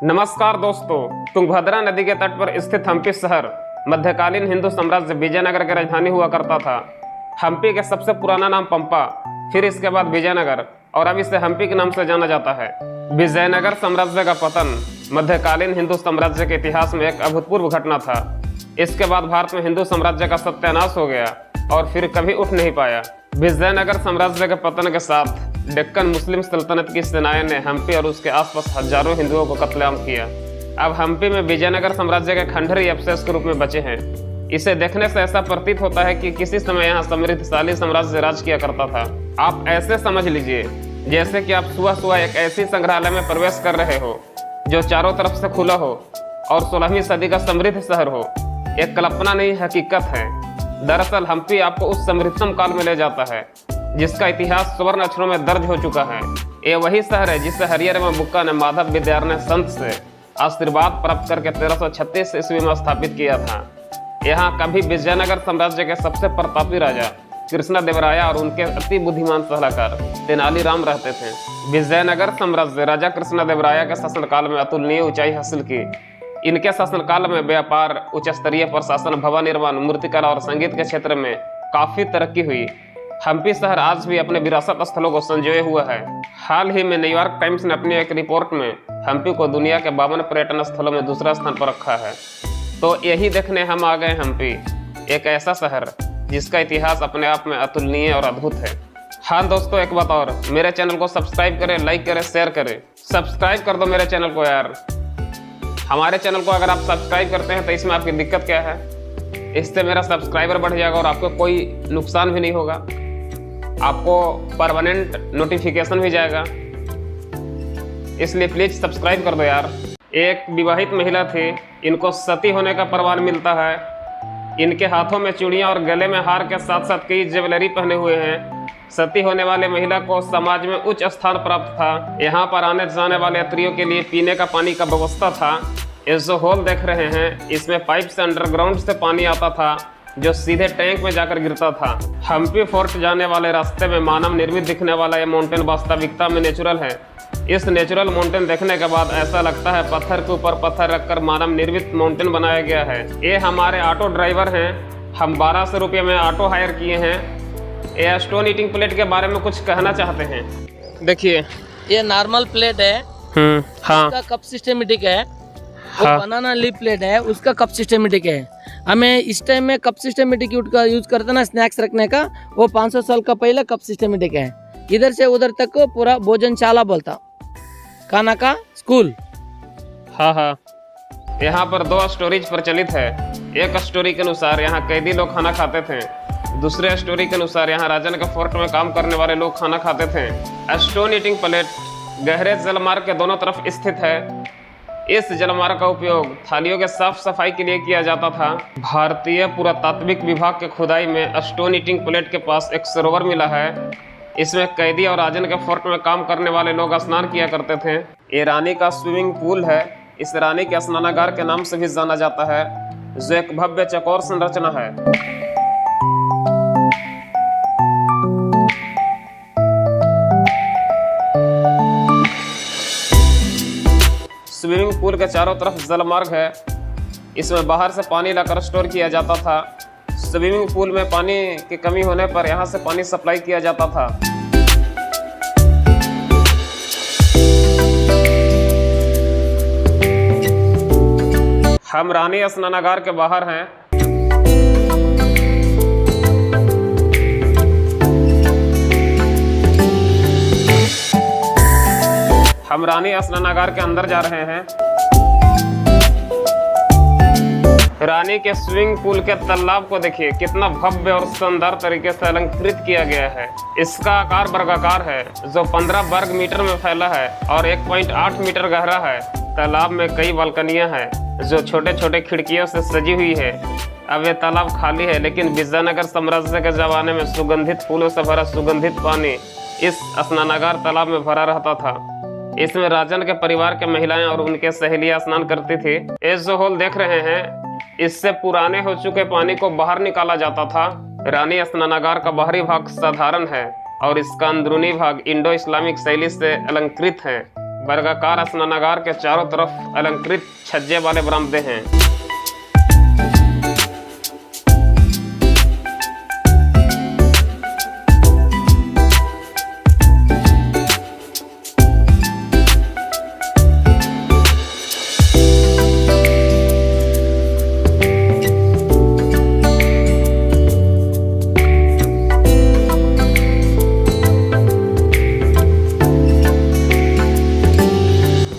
नमस्कार दोस्तों, तुंगभद्रा नदी के तट पर स्थित हम्पी शहर मध्यकालीन हिंदू साम्राज्य विजयनगर की राजधानी हुआ करता था। हम्पी का सबसे पुराना नाम पंपा, फिर इसके बाद विजयनगर और अब इसे हम्पी के नाम से जाना जाता है। विजयनगर साम्राज्य का पतन मध्यकालीन हिंदू साम्राज्य के इतिहास में एक अभूतपूर्व घटना था। इसके बाद भारत में हिंदू साम्राज्य का सत्यानाश हो गया और फिर कभी उठ नहीं पाया। विजयनगर साम्राज्य के पतन के साथ डेक्कन मुस्लिम सल्तनत की सेनाएं ने हम्पी और उसके आसपास हजारों हिंदुओं को कत्लेआम किया। अब हम्पी में विजयनगर साम्राज्य के खंडहर ही अवशेष के रूप में बचे हैं। इसे देखने से ऐसा प्रतीत होता है कि किसी समय यहाँ समृद्धशाली साम्राज्य राज किया करता था। आप ऐसे समझ लीजिए जैसे कि आप सुबह सुबह एक ऐसी संग्रहालय में प्रवेश कर रहे हो जो चारों तरफ से खुला हो और 16वीं सदी का समृद्ध शहर हो। एक कल्पना नहीं, हकीकत है। दरअसल हम्पी आपको उस समृद्धतम काल में ले जाता है जिसका इतिहास स्वर्ण अक्षरों में दर्ज हो चुका है। ये वही शहर है जिसे हरियर एवं बुक्का ने माधव विद्यारण्य संत से आशीर्वाद प्राप्त करके 1336 ईस्वी में स्थापित किया था। यहाँ कभी विजयनगर साम्राज्य के सबसे प्रतापी राजा कृष्णदेवराया और उनके अति बुद्धिमान सलाहकार तेनालीराम रहते थे। विजयनगर साम्राज्य राजा कृष्णदेवराया के शासनकाल में अतुलनीय ऊंचाई हासिल की। इनके शासनकाल में व्यापार, उच्च स्तरीय प्रशासन, भवन निर्माण, मूर्तिकला और संगीत के क्षेत्र में काफी तरक्की हुई। हम्पी शहर आज भी अपने विरासत स्थलों को संजोए हुआ है। हाल ही में न्यूयॉर्क टाइम्स ने अपनी एक रिपोर्ट में हम्पी को दुनिया के 52 पर्यटन स्थलों में दूसरा स्थान पर रखा है। तो यही देखने हम आ गए हम्पी, एक ऐसा शहर जिसका इतिहास अपने आप में अतुलनीय और अद्भुत है। हाँ दोस्तों, एक बात और, मेरे चैनल को सब्सक्राइब करें, लाइक करें, शेयर करें। सब्सक्राइब कर दो मेरे चैनल को यार। हमारे चैनल को अगर आप सब्सक्राइब करते हैं तो इसमें आपकी दिक्कत क्या है? इससे मेरा सब्सक्राइबर बढ़ जाएगा और आपको कोई नुकसान भी नहीं होगा। आपको परमानेंट नोटिफिकेशन भी जाएगा, इसलिए प्लीज सब्सक्राइब कर दो यार। एक विवाहित महिला थी, इनको सती होने का प्रमाण मिलता है। इनके हाथों में चूड़ियां और गले में हार के साथ साथ कई ज्वेलरी पहने हुए हैं। सती होने वाले महिला को समाज में उच्च स्थान प्राप्त था। यहाँ पर आने जाने वाले यात्रियों के लिए पीने का पानी का व्यवस्था था। ये जो होल देख रहे हैं, इसमें पाइप से अंडरग्राउंड से पानी आता था जो सीधे टैंक में जाकर गिरता था। हम्पी फोर्ट जाने वाले रास्ते में मानव निर्मित दिखने वाला ये माउंटेन वास्तविकता में नेचुरल है। इस नेचुरल माउंटेन देखने के बाद ऐसा लगता है पत्थर के ऊपर पत्थर रखकर मानव निर्मित माउंटेन बनाया गया है। ये हमारे ऑटो ड्राइवर हैं, हम 1200 रुपये में ऑटो हायर किए हैं। ये स्टोन ईटिंग प्लेट के बारे में कुछ कहना चाहते हैं। देखिए, ये नॉर्मल प्लेट है। हाँ, उसका कप सिस्टमेटिक है। हाँ। बनाना लीफ प्लेट है, उसका कप सिस्टमेटिक है। हमें इस टाइम में कप सिस्टमेटिक का यूज करते ना स्नैक्स रखने का, वो 500 साल का पहले कप सिस्टमेटिक है। इधर से उधर तक पूरा भोजनशाला बोलता, खाना का स्कूल। हाँ, यहाँ पर 2 स्टोरीज प्रचलित है। एक स्टोरी के अनुसार यहाँ कैदी लोग खाना खाते थे। दूसरे स्टोरी के अनुसार यहाँ राजन के फोर्ट में काम करने वाले लोग खाना खाते थे। स्टोन ईटिंग प्लेट गहरे जलमार्ग के दोनों तरफ स्थित है। इस जलमार्ग का उपयोग थालियों के साफ सफाई के लिए किया जाता था। भारतीय पुरातात्विक विभाग के खुदाई में स्टोन ईटिंग प्लेट के पास एक सरोवर मिला है। इसमें कैदी और राजन के फोर्ट में काम करने वाले लोग स्नान किया करते थे। ये रानी का स्विमिंग पूल है। इस रानी के स्नानागार के नाम से भी जाना जाता है, जो एक भव्य चौकोर संरचना है। स्विमिंग पूल के चारों तरफ जलमार्ग है। इसमें बाहर से पानी लाकर स्टोर किया जाता था। स्विमिंग पूल में पानी की कमी होने पर यहाँ से पानी सप्लाई किया जाता था। हम रानी स्नानागार के बाहर हैं। हम रानी स्नानागार के अंदर जा रहे हैं। रानी के स्विमिंग पूल के तालाब को देखिए, कितना भव्य और शानदार तरीके से अलंकृत किया गया है। इसका आकार वर्गाकार है जो 15 वर्ग मीटर में फैला है और 1.8 मीटर गहरा है। तालाब में कई बालकनियां हैं जो छोटे छोटे खिड़कियों से सजी हुई है। अब ये तालाब खाली है, लेकिन विजयनगर साम्राज्य के जमाने में सुगंधित फूलों से भरा सुगंधित पानी इस स्नानागार तालाब में भरा रहता था। इसमें राजन के परिवार के महिलाएं और उनके सहेलियां स्नान करती थी। ये जो होल देख रहे हैं, इससे पुराने हो चुके पानी को बाहर निकाला जाता था। रानी स्नानागार का बाहरी भाग साधारण है और इसका अंदरूनी भाग इंडो इस्लामिक शैली से अलंकृत है। वर्गाकार स्नानागार के चारों तरफ अलंकृत छज्जे वाले बरामदे हैं।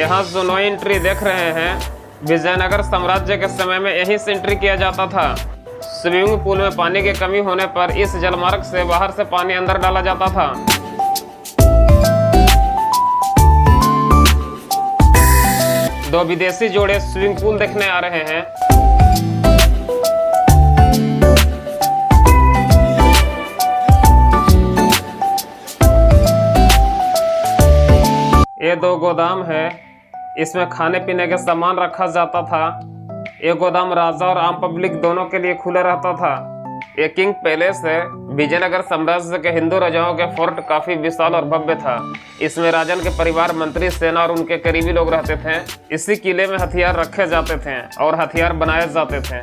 यहाँ जो नो एंट्री देख रहे हैं, विजयनगर साम्राज्य के समय में यहीं से एंट्री किया जाता था। स्विमिंग पूल में पानी की कमी होने पर इस जलमार्ग से बाहर से पानी अंदर डाला जाता था। दो विदेशी जोड़े स्विमिंग पूल देखने आ रहे हैं। ये दो गोदाम है, इसमें खाने पीने के सामान रखा जाता था। ये गोदाम राजा और आम पब्लिक दोनों के लिए खुला रहता था। ये किंग पैलेस है। विजयनगर साम्राज्य के हिंदू राजाओं के फोर्ट काफी विशाल और भव्य था। इसमें राजन के परिवार, मंत्री, सेना और उनके करीबी लोग रहते थे। इसी किले में हथियार रखे जाते थे और हथियार बनाए जाते थे।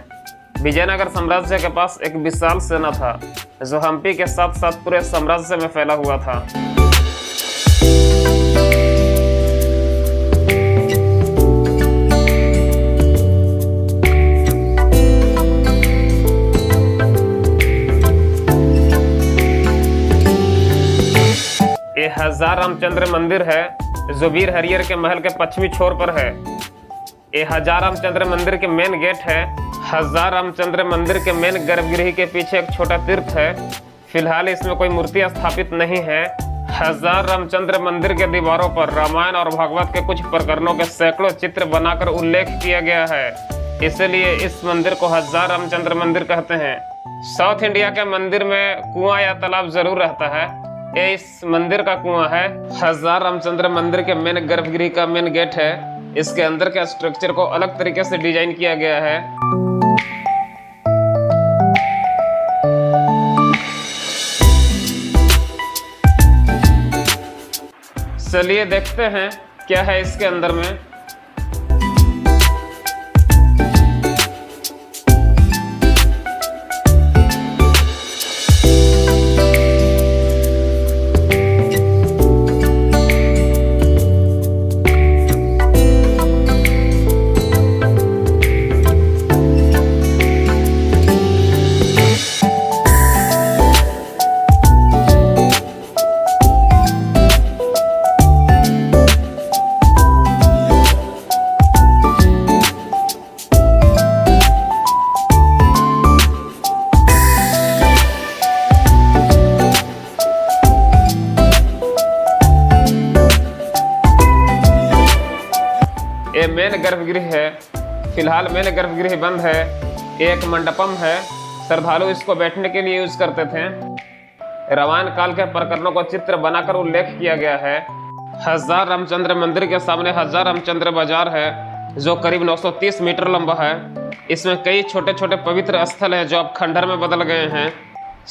विजयनगर साम्राज्य के पास एक विशाल सेना था जो हम्पी के साथ साथ पूरे साम्राज्य में फैला हुआ था। ये हजार रामचंद्र मंदिर है जो वीर हरियर के महल के पश्चिमी छोर पर है। ये हजार रामचंद्र मंदिर के मेन गेट है। हजार रामचंद्र मंदिर के मेन गर्भगृह के पीछे एक छोटा तीर्थ है। फिलहाल इसमें कोई मूर्ति स्थापित नहीं है। हजार रामचंद्र मंदिर के दीवारों पर रामायण और भागवत के कुछ प्रकरणों के सैकड़ों चित्र बनाकर उल्लेख किया गया है, इसलिए इस मंदिर को हजार रामचंद्र मंदिर कहते हैं। साउथ इंडिया के मंदिर में कुआं या तालाब जरूर रहता है। ये इस मंदिर का कुआं है। हजार रामचंद्र मंदिर के मेन गर्भगृह का मेन गेट है। इसके अंदर के स्ट्रक्चर को अलग तरीके से डिजाइन किया गया है। चलिए देखते हैं क्या है इसके अंदर में। ये मेन गर्भगृह है। फिलहाल मेन गर्भगृह बंद है। एक मंडपम है, श्रद्धालु इसको बैठने के लिए यूज करते थे। रामायण काल के प्रकरणों को चित्र बनाकर उल्लेख किया गया है। हजार रामचंद्र मंदिर के सामने हजार रामचंद्र बाजार है जो करीब 930 मीटर लंबा है। इसमें कई छोटे छोटे पवित्र स्थल है जो अब खंडहर में बदल गए हैं।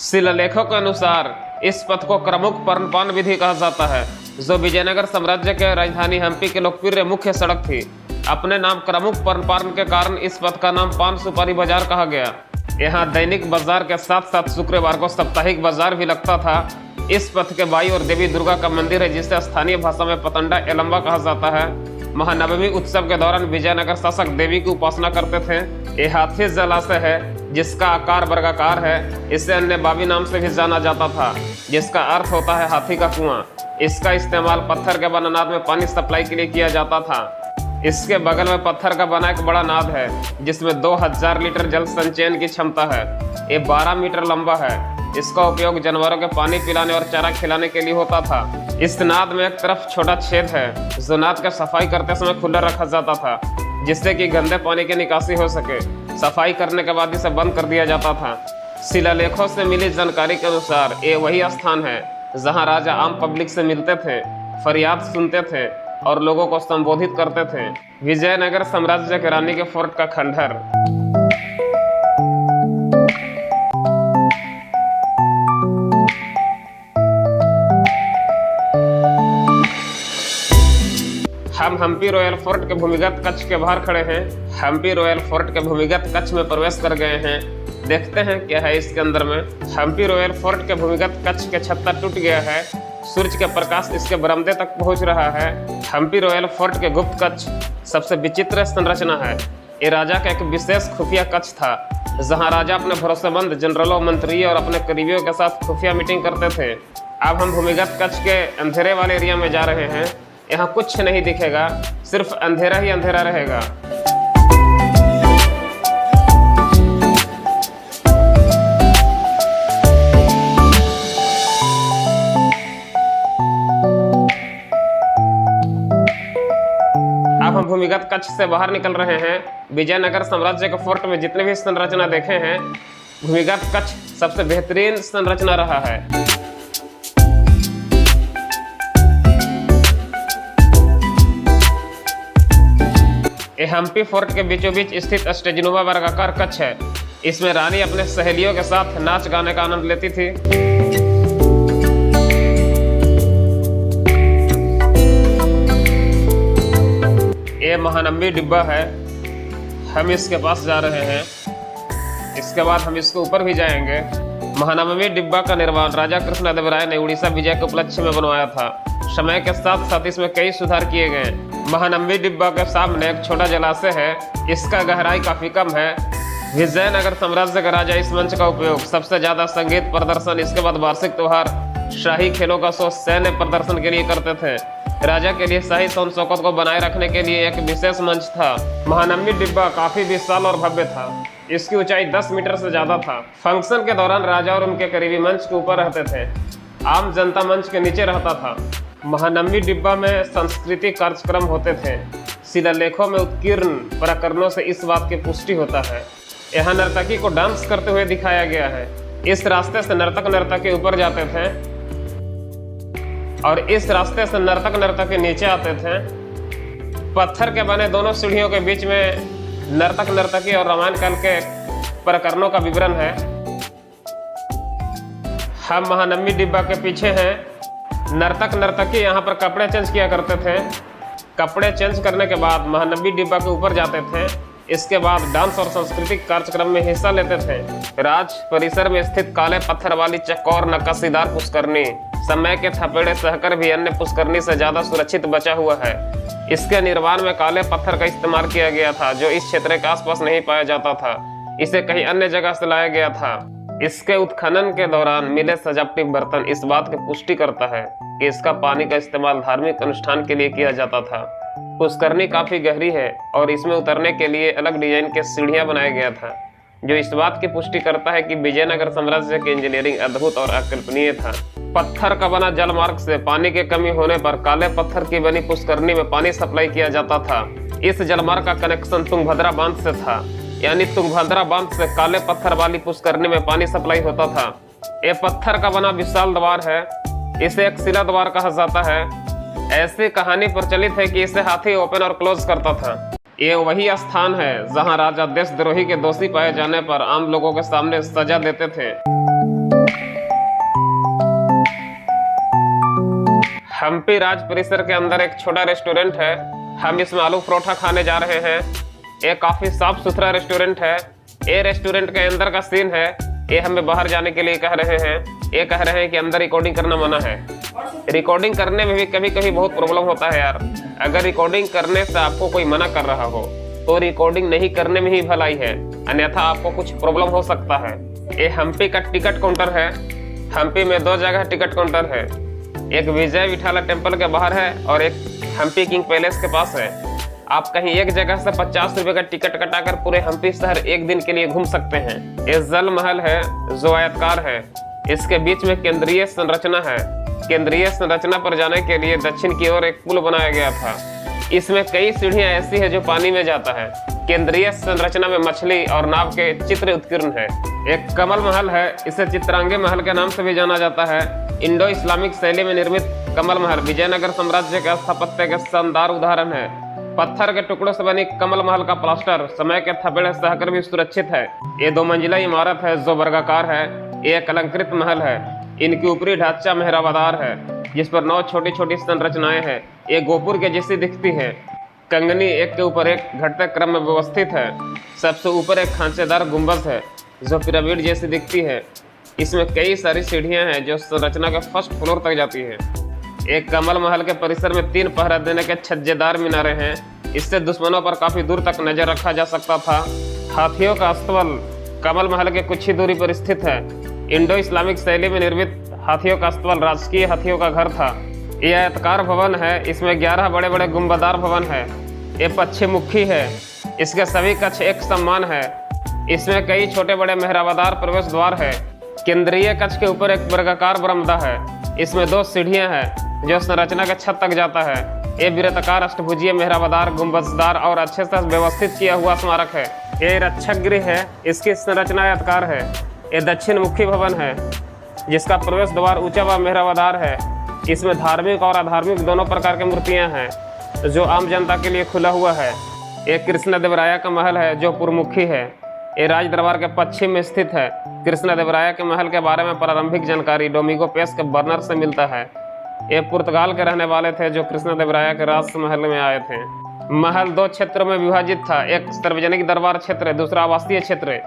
शिलालेखों के अनुसार इस पथ को क्रमुक पर्णपान विधि कहा जाता है जो विजयनगर साम्राज्य के राजधानी हम्पी की लोकप्रिय मुख्य सड़क थी। अपने नाम क्रमुक पर्णपान के कारण इस पथ का नाम पान सुपारी बाजार कहा गया। यहाँ दैनिक बाजार के साथ साथ शुक्रवार को साप्ताहिक बाजार भी लगता था। इस पथ के बाई और देवी दुर्गा का मंदिर है जिसे स्थानीय भाषा में पतंडा एलम्बा कहा जाता है। महानवमी उत्सव के दौरान विजयनगर शासक देवी की उपासना करते थे। ये हाथी जलाशय है जिसका आकार वर्गाकार है। इसे अन्य बावी नाम से भी जाना जाता था जिसका अर्थ होता है हाथी का कुआं। इसका इस्तेमाल पत्थर के बना नाद में पानी सप्लाई के लिए किया जाता था। इसके बगल में पत्थर का बना एक बड़ा नाद है जिसमें 2000 लीटर जल संचयन की क्षमता है। ये 12 मीटर लंबा है। इसका उपयोग जानवरों के पानी पिलाने और चारा खिलाने के लिए होता था। इस नाद में एक तरफ छोटा छेद है जो नाद का सफाई करते समय खुला रखा जाता था जिससे कि गंदे पानी की निकासी हो सके। सफाई करने के बाद इसे बंद कर दिया जाता था। शिलालेखों से मिली जानकारी के अनुसार ये वही स्थान है जहां राजा आम पब्लिक से मिलते थे, फरियाद सुनते थे और लोगों को संबोधित करते थे। विजयनगर साम्राज्य के रानी के फोर्ट का खंडहर। हम्पी रॉयल फोर्ट के भूमिगत कक्ष के बाहर खड़े हैं। हम्पी रॉयल फोर्ट के भूमिगत कक्ष में प्रवेश कर गए हैं। देखते हैं क्या है इसके अंदर में। हम्पी रॉयल फोर्ट के भूमिगत कक्ष के छत्ता टूट गया है। सूर्य का प्रकाश इसके बरामदे तक पहुंच रहा है। हम्पी रॉयल फोर्ट के गुप्त कक्ष सबसे विचित्र संरचना है। ये राजा का एक विशेष खुफिया कक्ष था, जहां राजा अपने भरोसेमंद जनरलों, मंत्रियों और अपने करीबियों के साथ खुफिया मीटिंग करते थे। अब हम भूमिगत कक्ष के अंधेरे वाले एरिया में जा रहे हैं। यहाँ कुछ नहीं दिखेगा, सिर्फ अंधेरा ही अंधेरा रहेगा। अब हम भूमिगत कक्ष से बाहर निकल रहे हैं। विजयनगर साम्राज्य के फोर्ट में जितने भी संरचना देखे हैं, भूमिगत कक्ष सबसे बेहतरीन संरचना रहा है। ये हम्पी फोर्ट के बीचों बीच स्थित स्टेजनुमा वर्गाकार कक्ष है। इसमें रानी अपने सहेलियों के साथ नाच गाने का आनंद लेती थी। ये महानंबी डिब्बा है, हम इसके पास जा रहे हैं। इसके बाद हम इसके ऊपर भी जाएंगे। महानंबी डिब्बा का निर्माण राजा कृष्णदेवराय ने उड़ीसा विजय के उपलक्ष्य में बनवाया था। समय के साथ साथ इसमें कई सुधार किए गए। महानंबी डिब्बा के सामने एक छोटा जलाशय है, इसका गहराई काफी कम है। विजयनगर साम्राज्य का राजा इस मंच का उपयोग सबसे ज्यादा संगीत प्रदर्शन, इसके बाद वार्षिक त्योहार, शाही खेलों का शो, सैन्य प्रदर्शन के लिए करते थे। राजा के लिए शाही शान शौकत को बनाए रखने के लिए एक विशेष मंच था। महानंबी डिब्बा काफी विशाल और भव्य था। इसकी ऊंचाई 10 मीटर से ज्यादा था। फंक्शन के दौरान राजा और उनके करीबी मंच के ऊपर रहते थे, आम जनता मंच के नीचे रहता था। महानंबी डिब्बा में सांस्कृतिक कार्यक्रम होते थे। शिलालेखों में उत्कीर्ण प्रकरणों से इस बात की पुष्टि होता है। यहाँ नर्तकी को डांस करते हुए दिखाया गया है। इस रास्ते से नर्तक नर्तकी ऊपर जाते थे और इस रास्ते से नर्तक नर्तकी नीचे आते थे। पत्थर के बने दोनों सीढ़ियों के बीच में नर्तक नर्तकी और रामायण काल के प्रकरणों का विवरण है। हम महानंबी डिब्बा के पीछे हैं। नर्तक नर्तकी यहाँ पर कपड़े चेंज किया करते थे। कपड़े चेंज करने के बाद महानंबी डिब्बा के ऊपर जाते थे। इसके बाद डांस और सांस्कृतिक कार्यक्रम में हिस्सा लेते थे। राज परिसर में स्थित काले पत्थर वाली चौकोर नक्काशीदार पुष्करनी समय के थपेड़े सहकर भी अन्य पुष्करनी से ज्यादा सुरक्षित बचा हुआ है। इसके निर्माण में काले पत्थर का इस्तेमाल किया गया था, जो इस क्षेत्र के आसपास नहीं पाया जाता था। इसे कहीं अन्य जगह से लाया गया था। इसके उत्खनन के दौरान मिले सजावटी बर्तन इस बात की पुष्टि करता है कि इसका पानी का इस्तेमाल धार्मिक अनुष्ठान के लिए किया जाता था। पुष्करनी काफी गहरी है और इसमें उतरने के लिए अलग डिजाइन के सीढ़ियां बनाया गया था, जो इस बात की पुष्टि करता है कि विजयनगर साम्राज्य की इंजीनियरिंग अद्भुत और अकल्पनीय था। पत्थर का बना जल मार्ग से पानी की कमी होने पर काले पत्थर की बनी पुष्करनी में पानी सप्लाई किया जाता था। इस जलमार्ग का कनेक्शन तुंगभद्रा बांध से था, यानी तुंगभद्रा बांध से काले पत्थर वाली पुष्करनी में पानी सप्लाई होता था। ये पत्थर का बना विशाल द्वार है, इसे एक शिला द्वार कहा जाता है। ऐसी कहानी प्रचलित है कि इसे हाथी ओपन और क्लोज करता था। ये वही स्थान है जहां राजा देशद्रोही के दोषी पाए जाने पर आम लोगों के सामने सजा देते थे। हम्पी राज परिसर के अंदर एक छोटा रेस्टोरेंट है। हम इसमें आलू परोठा खाने जा रहे हैं। ये काफी साफ सुथरा रेस्टोरेंट है। ये रेस्टोरेंट के अंदर का सीन है। ये हमें बाहर जाने के लिए कह रहे हैं। ये कह रहे हैं कि अंदर रिकॉर्डिंग करना मना है। रिकॉर्डिंग करने में भी कभी कभी बहुत प्रॉब्लम होता है यार। अगर रिकॉर्डिंग करने से आपको कोई मना कर रहा हो तो रिकॉर्डिंग नहीं करने में ही भलाई है, अन्यथा आपको कुछ प्रॉब्लम हो सकता है। ये हम्पी का टिकट काउंटर है। हम्पी में 2 जगह टिकट काउंटर है, एक विजय विठाला टेम्पल के बाहर है और एक हम्पी किंग पैलेस के पास है। आप कहीं एक जगह से 50 रुपए का टिकट कटाकर पूरे हम्पी शहर एक दिन के लिए घूम सकते हैं। ये जल महल है जो आयताकार है। इसके बीच में केंद्रीय संरचना है। केंद्रीय संरचना पर जाने के लिए दक्षिण की ओर एक पुल बनाया गया था। इसमें कई सीढ़ियां ऐसी है जो पानी में जाता है। केंद्रीय संरचना में मछली और नाव के चित्र उत्कीर्ण है। एक कमल महल है, इसे चित्रांगी महल के नाम से भी जाना जाता है। इंडो इस्लामिक शैली में निर्मित कमल महल विजयनगर साम्राज्य के स्थापत्य के शानदार उदाहरण है। पत्थर के टुकड़ों से बनी कमल महल का प्लास्टर समय के थपेड़े सहकर भी सुरक्षित है। ये 2 मंजिला इमारत है जो वर्गाकार है। ये एक अलंकृत महल है। इनकी ऊपरी ढांचा मेहराबदार है, जिस पर 9 छोटी छोटी संरचनाएं हैं। ये गोपुर के जैसी दिखती है। कंगनी एक के ऊपर एक घटते क्रम में व्यवस्थित है। सबसे ऊपर एक खांचेदार गुंबद है जो पिरामिड जैसी दिखती है। इसमें कई सारी सीढ़ियां हैं जो संरचना के फर्स्ट फ्लोर तक जाती है। एक कमल महल के परिसर में 3 पहरा देने के छज्जेदार मीनारे हैं। इससे दुश्मनों पर काफी दूर तक नजर रखा जा सकता था। हाथियों का अस्तबल कमल महल के कुछ ही दूरी पर स्थित है। इंडो इस्लामिक शैली में निर्मित हाथियों का अस्तबल राजकीय हाथियों का घर था। यह आयताकार भवन है। इसमें 11 बड़े बड़े गुंबदार भवन है। ये पश्चिम मुखी है। इसके सभी कक्ष एक समान है। इसमें कई छोटे बड़े मेहराबदार प्रवेश द्वार है। केंद्रीय कक्ष के ऊपर एक वर्गाकार बरामदा है। इसमें 2 सीढ़ियां हैं जो संरचना के छत तक जाता है। ये वृत्ताकार अष्टभुजीय मेहराबदार गुंबददार और अच्छे से व्यवस्थित किया हुआ स्मारक है। ये रक्षक गृह है। इसकी संरचना आयताकार है। ये दक्षिण मुखी भवन है जिसका प्रवेश द्वार ऊंचा व मेहराबदार है। इसमें धार्मिक और अधार्मिक दोनों प्रकार की मूर्तियां हैं जो आम जनता के लिए खुला हुआ है। एक कृष्णदेवराया का महल है जो पूर्वमुखी है। ये राज दरबार के पश्चिम में स्थित है। कृष्णदेवराया के महल के बारे में प्रारंभिक जानकारी डोमिंगो पेस के बर्नर से मिलता है। ये पुर्तगाल के रहने वाले थे जो कृष्णदेवराया के राजमहल में आए थे। महल 2 क्षेत्रों में विभाजित था। एक सार्वजनिक दरबार क्षेत्र, दूसरा आवासीय क्षेत्र।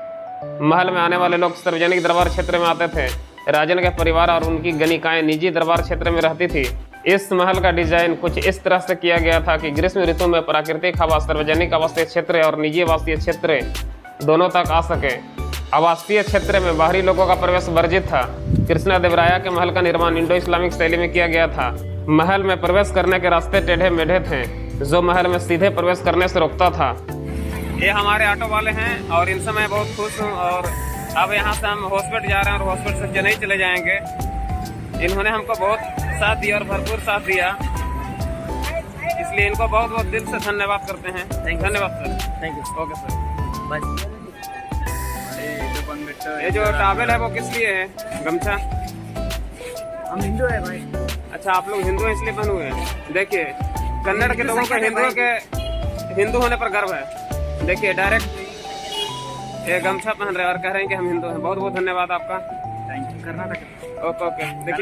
महल में आने वाले लोग सार्वजनिक दरबार क्षेत्र में आते थे। राजन के परिवार और उनकी गणिकाएं निजी दरबार क्षेत्र में रहती थी। इस महल का डिजाइन कुछ इस तरह से किया गया था कि ग्रीष्म ऋतु में प्राकृतिक हवा सार्वजनिक आवासीय क्षेत्र और निजी आवासीय क्षेत्र दोनों तक आ सके। आवासीय क्षेत्र में बाहरी लोगों का प्रवेश वर्जित था। कृष्णदेवराया के महल का निर्माण इंडो इस्लामिक शैली में किया गया था। महल में प्रवेश करने के रास्ते टेढ़े मेढ़े थे जो महल में सीधे प्रवेश करने से रोकता था। ये हमारे ऑटो वाले हैं और इनसे मैं बहुत खुश हूँ। और अब यहाँ से हम हॉस्पिटल जा रहे हैं और हॉस्पिटल से चेन्नई चले जाएंगे। इन्होंने हमको बहुत साथ दिया और भरपूर साथ दिया, इसलिए इनको बहुत बहुत दिल से धन्यवाद करते हैं। धन्यवाद sir. Thank you. Okay sir. Bye. ये जो टॉवेल है वो किस लिए है? गमछा? हम हिंदू है भाई। अच्छा, आप लोग हिंदू हैं इसलिए पहने हुए हैं। देखिए, कन्नड़ के लोगों को हिंदू होने पर गर्व है। देखिए, डायरेक्ट ये गमछा पहन रहे हैं और कह रहे हैं कि हम हिंदू हैं। बहुत बहुत धन्यवाद आपका। Thank you. Karnataka. Okay okay. देखिए